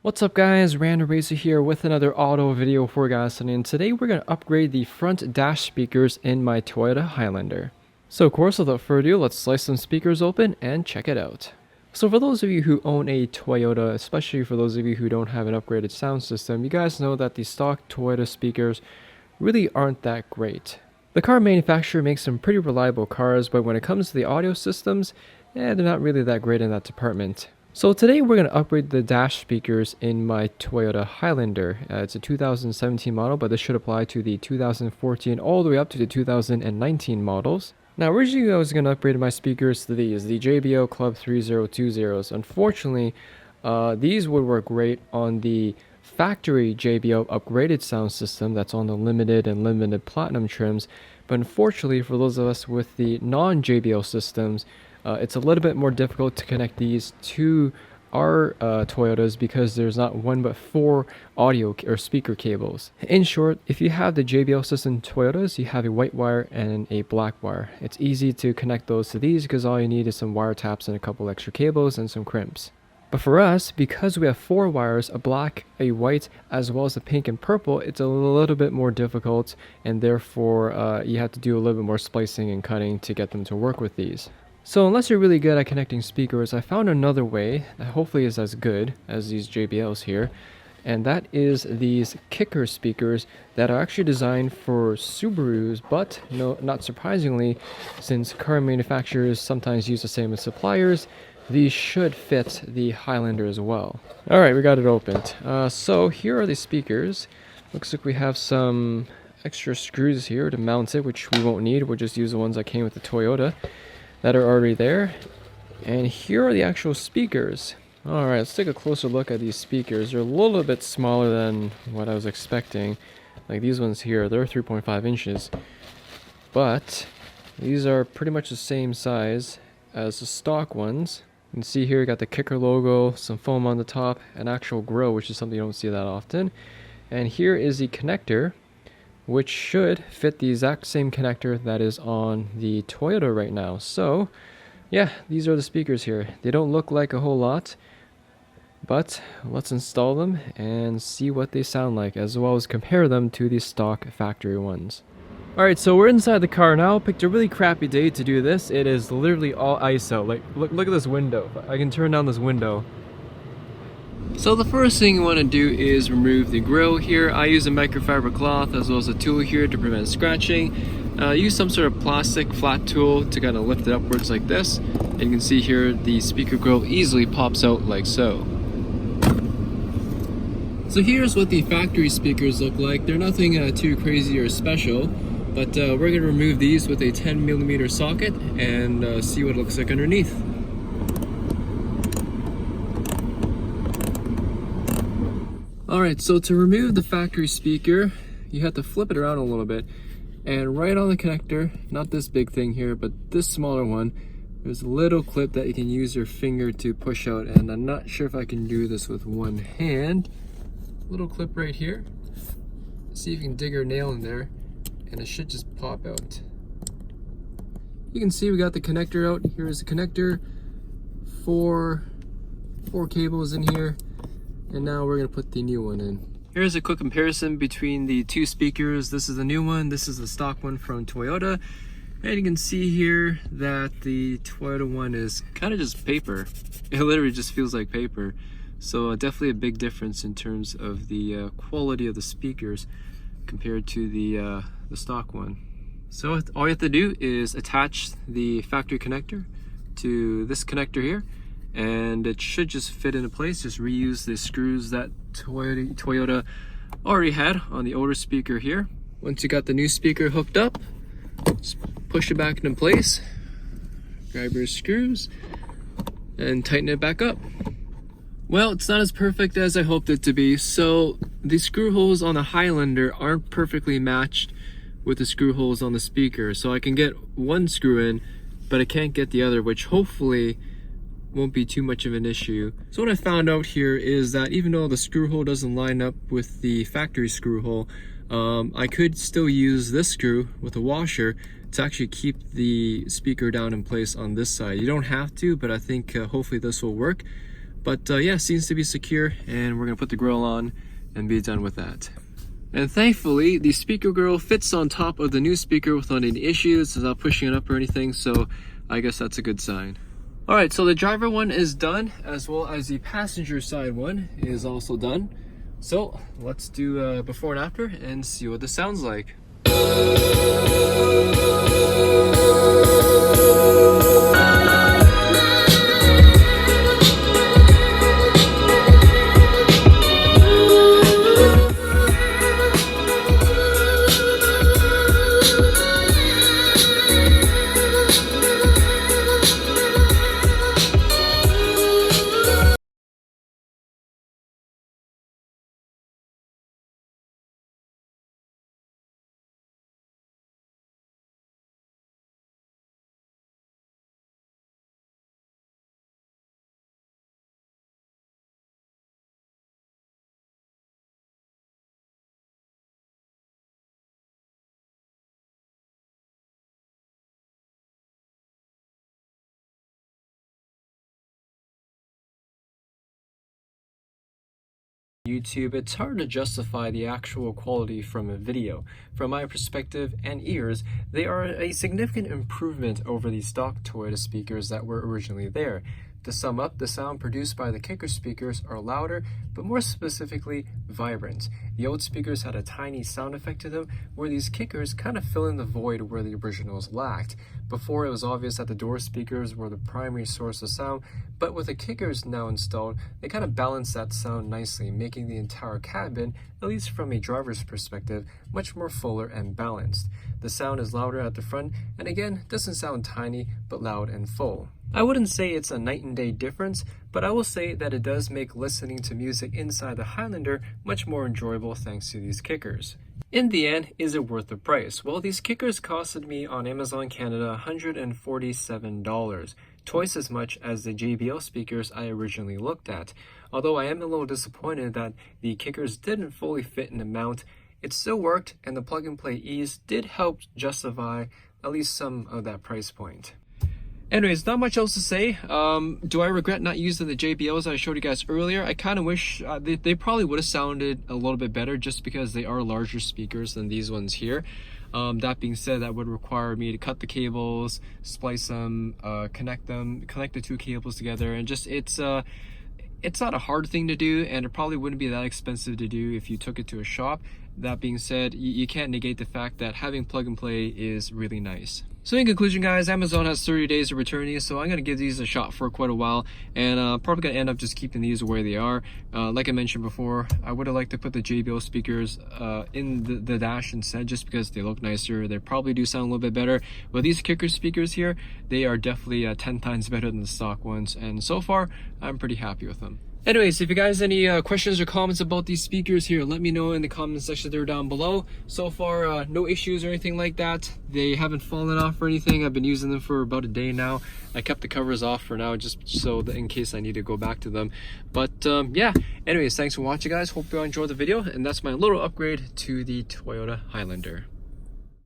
What's up guys, Random Racer here with another auto video for you guys, and today we're going to upgrade the front dash speakers in my Toyota Highlander. So of course, without further ado, let's slice some speakers open and check it out. So for those of you who own a Toyota, especially for those of you who don't have an upgraded sound system, you guys know that the stock Toyota speakers really aren't that great. The car manufacturer makes some pretty reliable cars, but when it comes to the audio systems, they're not really that great in that department. So today we're going to upgrade the dash speakers in my Toyota Highlander. It's a 2017 model, but this should apply to the 2014 all the way up to the 2019 models. Now originally I was going to upgrade my speakers to these, the JBL Club 3020s. Unfortunately, these would work great on the factory JBL upgraded sound system that's on the limited and limited platinum trims, but unfortunately for those of us with the non-JBL systems, it's a little bit more difficult to connect these to our Toyotas because there's not one but four audio or speaker cables. In short, if you have the JBL system Toyotas, you have a white wire and a black wire. It's easy to connect those to these because all you need is some wire taps and a couple extra cables and some crimps. But for us, because we have four wires, a black, a white, as well as a pink and purple, it's a little bit more difficult, and therefore you have to do a little bit more splicing and cutting to get them to work with these. So unless you're really good at connecting speakers, I found another way that hopefully is as good as these JBLs here, and that is these kicker speakers that are actually designed for Subarus, but no, not surprisingly, since car manufacturers sometimes use the same as suppliers, these should fit the Highlander as well. Alright, we got it opened. So here are the speakers. Looks like we have some extra screws here to mount it, which we won't need. We'll just use the ones that came with the Toyota that are already there. And here are the actual speakers. Alright, let's take a closer look at these speakers. They're a little bit smaller than what I was expecting. Like these ones here, they're 3.5 inches. But these are pretty much the same size as the stock ones. You can see here you got the kicker logo, some foam on the top, an actual grill, which is something you don't see that often. And here is the connector, which should fit the exact same connector that is on the Toyota right now. So yeah, these are the speakers here. They don't look like a whole lot, but let's install them and see what they sound like, as well as compare them to the stock factory ones. Alright, so we're inside the car now. Picked a really crappy day to do this. It is literally all ice out. Like, look at this window. I can turn down this window. So the first thing you want to do is remove the grill here. I use a microfiber cloth as well as a tool here to prevent scratching. Use some sort of plastic flat tool to kind of lift it upwards like this. And you can see here the speaker grill easily pops out like so. So here's what the factory speakers look like. They're nothing too crazy or special, but we're going to remove these with a 10mm socket and see what it looks like underneath. Alright, so to remove the factory speaker, you have to flip it around a little bit, and right on the connector, not this big thing here, but this smaller one, there's a little clip that you can use your finger to push out, and I'm not sure if I can do this with one hand. Little clip right here. See if you can dig your nail in there, and it should just pop out. You can see we got the connector out. Here's the connector, four cables in here. And now we're going to put the new one in. Here's a quick comparison between the two speakers. This is the new one, this is the stock one from Toyota. And you can see here that the Toyota one is kind of just paper. It literally just feels like paper. So definitely a big difference in terms of the quality of the speakers compared to the stock one. So all you have to do is attach the factory connector to this connector here, and it should just fit into place. Just reuse the screws that Toyota already had on the older speaker here. Once you got the new speaker hooked up, just push it back into place, grab your screws, and tighten it back up. Well, it's not as perfect as I hoped it to be. So the screw holes on the Highlander aren't perfectly matched with the screw holes on the speaker. So I can get one screw in, but I can't get the other, which hopefully won't be too much of an issue. So what I found out here is that even though the screw hole doesn't line up with the factory screw hole, I could still use this screw with a washer to actually keep the speaker down in place on this side. You don't have to, but I think hopefully this will work. But yeah, seems to be secure, and we're gonna put the grill on and be done with that. And thankfully, the speaker grill fits on top of the new speaker without any issues, without pushing it up or anything, so I guess that's a good sign. Alright, so the driver one is done, as well as the passenger side one is also done. So let's do before and after and see what this sounds like. YouTube, it's hard to justify the actual quality from a video. From my perspective and ears, they are a significant improvement over the stock Toyota speakers that were originally there. To sum up, the sound produced by the kicker speakers are louder, but more specifically, vibrant. The old speakers had a tiny sound effect to them, where these kickers kind of fill in the void where the originals lacked. Before, it was obvious that the door speakers were the primary source of sound, but with the kickers now installed, they kind of balance that sound nicely, making the entire cabin, at least from a driver's perspective, much more fuller and balanced. The sound is louder at the front, and again, doesn't sound tiny, but loud and full. I wouldn't say it's a night and day difference, but I will say that it does make listening to music inside the Highlander much more enjoyable thanks to these kickers. In the end, is it worth the price? Well, these kickers costed me on Amazon Canada $147, twice as much as the JBL speakers I originally looked at. Although I am a little disappointed that the kickers didn't fully fit in the mount, it still worked, and the plug-and-play ease did help justify at least some of that price point. Anyways, not much else to say. Do I regret not using the JBLs I showed you guys earlier? I kind of wish they probably would have sounded a little bit better just because they are larger speakers than these ones here. That being said, that would require me to cut the cables, splice them, connect the two cables together, and just it's not a hard thing to do, and it probably wouldn't be that expensive to do if you took it to a shop. That being said, you can't negate the fact that having plug and play is really nice. So in conclusion, guys, Amazon has 30 days to return these, so I'm going to give these a shot for quite a while, and probably going to end up just keeping these where they are. Like I mentioned before, I would have liked to put the JBL speakers in the dash instead, just because they look nicer. They probably do sound a little bit better. But these kicker speakers here, they are definitely 10 times better than the stock ones, and so far, I'm pretty happy with them. Anyways, if you guys have any questions or comments about these speakers here, let me know in the comment section there down below. So far, no issues or anything like that. They haven't fallen off or anything. I've been using them for about a day now. I kept the covers off for now just so that in case I need to go back to them. But yeah, anyways, thanks for watching, guys. Hope you all enjoyed the video, and that's my little upgrade to the Toyota Highlander.